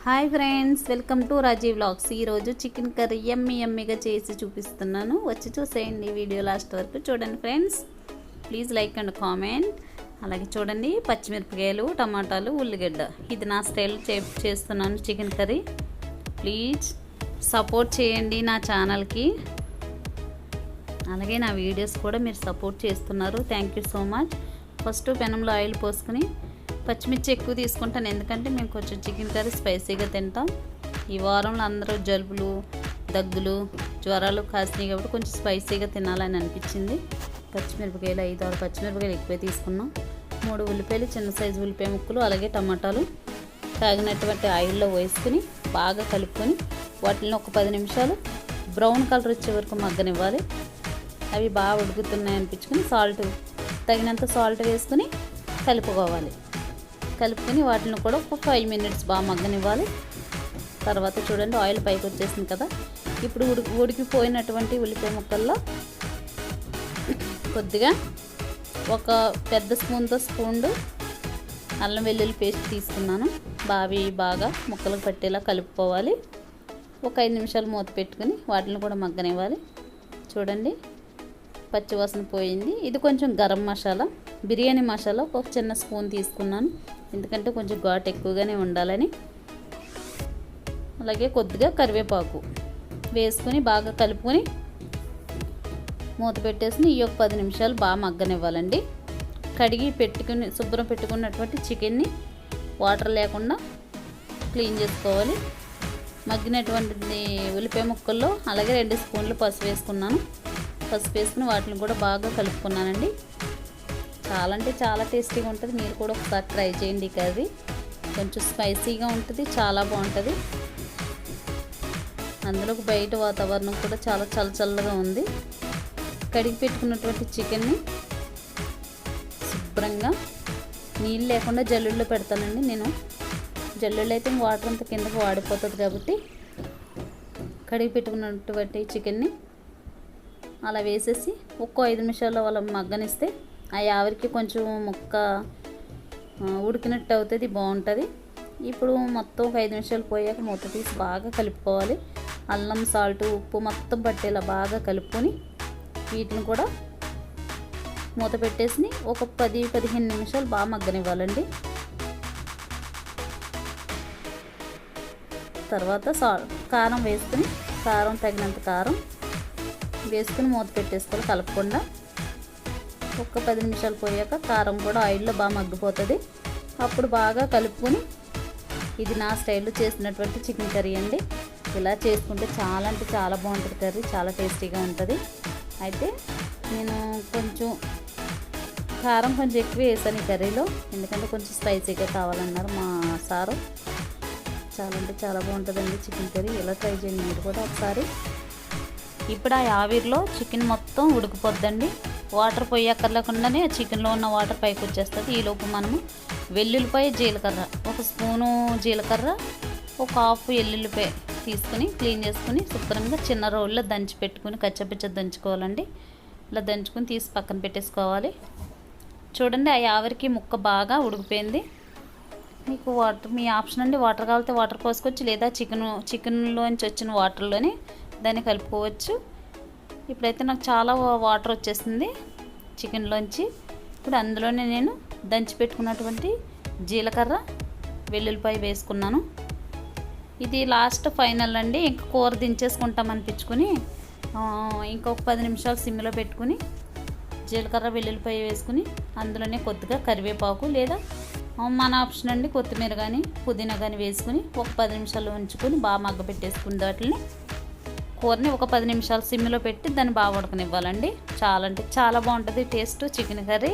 Hi friends, welcome to Raji vlogs. ఈరోజు chicken curry యమ్మీగా చేసి చూపిస్తున్నాను. వచ్చి చూసేయండి, వీడియో లాస్ట్ వరకు చూడండి friends. Please like and comment. అలాగే చూడండి, పచ్చిమిరపకాయలు, టమాటాలు, ఉల్లిగడ్డ. ఇది నా స్టైల్ చేస్తున్నాను చికెన్ కర్రీ. ప్లీజ్ సపోర్ట్ చేయండి నా ఛానల్కి. అలాగే నా వీడియోస్ కూడా మీరు సపోర్ట్ చేస్తున్నారు. Thank you so much. First పెనంలో ఆయిల్ పోసుకుని పచ్చిమిర్చి ఎక్కువ తీసుకుంటాను, ఎందుకంటే మేము కొంచెం చికెన్ కర్రీ స్పైసీగా తింటాం. ఈ వారంలో అందరూ జలుబులు, దగ్గులు, జ్వరాలు కాసినాయి కాబట్టి కొంచెం స్పైసీగా తినాలని అనిపించింది. పచ్చిమిరపకాయలు 5-6 పచ్చిమిరపకాయలు ఎక్కువ తీసుకున్నాం. 3 ఉల్లిపాయలు, చిన్న సైజు ఉల్లిపాయ ముక్కలు, అలాగే టమాటాలు తాగినటువంటి ఆయిల్లో వేసుకుని బాగా కలుపుకొని వాటిని ఒక 10 నిమిషాలు బ్రౌన్ కలర్ వచ్చే వరకు మగ్గనివ్వాలి. అవి బాగా ఉడుకుతున్నాయి అనిపించుకొని తగినంత సాల్ట్ వేసుకుని కలుపుకోవాలి. కలుపుకొని వాటిని కూడా ఒక 5 మినిట్స్ బాగా మగ్గనివ్వాలి. తర్వాత చూడండి, ఆయిల్ పైకి వచ్చేసింది కదా. ఇప్పుడు ఉడికిపోయినటువంటి ఉల్లిపాయ ముక్కల్లో కొద్దిగా ఒక పెద్ద స్పూన్ అల్లం వెల్లుల్లి పేస్ట్ తీసుకున్నాను. బాగా ముక్కలకు పట్టేలా కలుపుకోవాలి. ఒక 5 నిమిషాలు మూత పెట్టుకుని వాటిని కూడా మగ్గనివ్వాలి. చూడండి, పచ్చివాసన పోయింది. ఇది కొంచెం గరం మసాలా, బిర్యానీ మసాలా ఒక చిన్న స్పూన్ తీసుకున్నాను, ఎందుకంటే కొంచెం ఘాటు ఎక్కువగానే ఉండాలని. అలాగే కొద్దిగా కరివేపాకు వేసుకొని బాగా కలుపుకొని మూత పెట్టేసి ఈ 10 నిమిషాలు బాగా మగ్గనివ్వాలండి. కడిగి శుభ్రం పెట్టుకున్నటువంటి చికెన్ని వాటర్ లేకుండా క్లీన్ చేసుకోవాలి. మగ్గినటువంటి ఉల్లిపాయ ముక్కల్లో అలాగే 2 స్పూన్లు పసుపు వేసుకున్నాను. పసుపు వేసుకుని వాటిని కూడా బాగా కలుపుకున్నానండి. చాలా అంటే చాలా టేస్టీగా ఉంటుంది. మీరు కూడా ఒకసారి ట్రై చేయండి. కర్రీ కొంచెం స్పైసీగా ఉంటుంది, చాలా బాగుంటుంది. అందులో బయట వాతావరణం కూడా చాలా చల్లగా ఉంది. కడిగి పెట్టుకున్నటువంటి చికెన్ని శుభ్రంగా నీళ్ళు లేకుండా జల్లుల్లో పెడతానండి నేను. జల్లుల్లో అయితే వాటర్ అంతా కిందకు వాడిపోతుంది కాబట్టి కడిగి పెట్టుకున్నటువంటి చికెన్ని అలా వేసేసి ఒక్కో 5 నిమిషాలు అలా మగ్గనిస్తే ఆ ఆవిరికి కొంచెం ముక్క ఉడికినట్టు అవుతుంది, బాగుంటుంది. ఇప్పుడు మొత్తం ఒక 5 నిమిషాలు పోయాక మూత తీసి బాగా కలుపుకోవాలి. అల్లం, సాల్ట్, ఉప్పు మొత్తం పట్టేలా బాగా కలుపుకొని వీటిని కూడా మూత పెట్టేసి ఒక 10-15 నిమిషాలు బాగా మగ్గనివ్వాలండి. తర్వాత కారం వేసుకుని తగినంత కారం వేసుకుని మూత పెట్టేసుకోవాలి కలపకుండా. ఒక 10 నిమిషాలు పోయాక కారం కూడా ఆయిల్లో బాగా మగ్గిపోతుంది. అప్పుడు బాగా కలుపుకొని, ఇది నా స్టైల్లో చేసినటువంటి చికెన్ కర్రీ అండి. ఇలా చేసుకుంటే చాలా అంటే చాలా బాగుంటుంది కర్రీ, చాలా టేస్టీగా ఉంటుంది. అయితే నేను కారం కొంచెం ఎక్కువ వేసాను ఈ కర్రీలో, ఎందుకంటే కొంచెం స్పైసీగా కావాలన్నారు మా సారు. చాలా అంటే చాలా బాగుంటుందండి చికెన్ కర్రీ. ఇలా ట్రై చేయండి మీరు కూడా ఒకసారి. ఇప్పుడు ఆ ఆవిరిలో చికెన్ మొత్తం ఉడికిపోద్దండి. వాటర్ పోయక్కర్లేకుండానే చికెన్లో ఉన్న వాటర్ పైకి వచ్చేస్తుంది. ఈలోపు మనము వెల్లుల్లిపాయ, జీలకర్ర, 1 స్పూను జీలకర్ర, ఒక హాఫ్ ఎల్లుల్లిపాయ తీసుకుని క్లీన్ చేసుకుని శుభ్రంగా చిన్న రోల్లో దంచి పెట్టుకుని కచ్చపిచ్చ దంచుకోవాలండి. ఇలా దంచుకుని తీసి పక్కన పెట్టేసుకోవాలి. చూడండి, ఆ ఆవిరికి ముక్క బాగా ఉడికిపోయింది. మీకు మీ ఆప్షన్ అండి. వాటర్ కావాలితే వాటర్ పోసుకోవచ్చు, లేదా చికెన్లోంచి వచ్చిన వాటర్లోనే దాన్ని కలుపుకోవచ్చు. ఇప్పుడైతే నాకు చాలా వాటర్ వచ్చేసింది చికెన్లోంచి. ఇప్పుడు అందులోనే నేను దంచి పెట్టుకున్నటువంటి జీలకర్ర, వెల్లుల్లిపాయ వేసుకున్నాను. ఇది లాస్ట్ ఫైనల్ అండి. ఇంకా కూర దించేసుకుంటాం అనిపించుకొని ఇంకొక 10 నిమిషాలు సిమ్లో పెట్టుకుని జీలకర్ర, వెల్లుల్లిపాయ వేసుకుని అందులోనే కొద్దిగా కరివేపాకు, లేదా మన ఆప్షన్ అండి, కొత్తిమీర కానీ పుదీనా కానీ వేసుకుని ఒక 10 నిమిషాలు ఉంచుకొని బాగా మగ్గపెట్టేసుకుని వాటిని కూరని ఒక 10 నిమిషాలు సిమ్లో పెట్టి దాన్ని బాగా ఉడకనివ్వాలండి. చాలా అంటే చాలా బాగుంటుంది టేస్ట్ చికెన్ కర్రీ.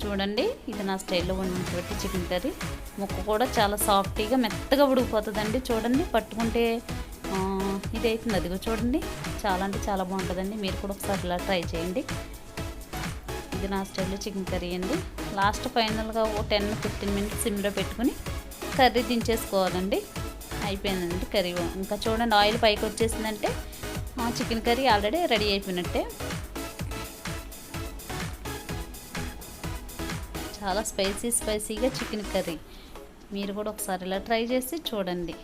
చూడండి, ఇది నా స్టైల్లో ఉన్నటువంటి చికెన్ కర్రీ. ముక్క కూడా చాలా సాఫ్టీగా మెత్తగా ఉడికిపోతుందండి. చూడండి, పట్టుకుంటే ఇది అవుతుంది. అదిగో చూడండి, చాలా అంటే చాలా బాగుంటుందండి. మీరు కూడా ఒకసారి ఇలా ట్రై చేయండి. ఇది నా స్టైల్లో చికెన్ కర్రీ అండి. లాస్ట్ ఫైనల్గా ఒక 10-15 మినిట్స్ సిమ్లో పెట్టుకుని కర్రీ దించేసుకోవాలండి. అయిపోయిందండి కర్రీ. ఇంకా చూడండి, ఆయిల్ పైకి వచ్చేసిందంటే చికెన్ కర్రీ ఆల్రెడీ రెడీ అయిపోయినట్టే. చాలా స్పైసీగా చికెన్ కర్రీ. మీరు కూడా ఒకసారి ఇలా ట్రై చేసి చూడండి.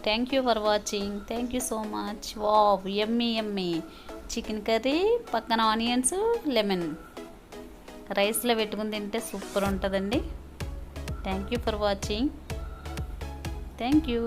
Thank you for watching. Thank you so much. Wow, yummy yummy chicken curry, పక్కన ఆనియన్స్, లెమన్, రైస్లో పెట్టుకుని తింటే సూపర్ ఉంటుందండి. Thank you for watching. Thank you.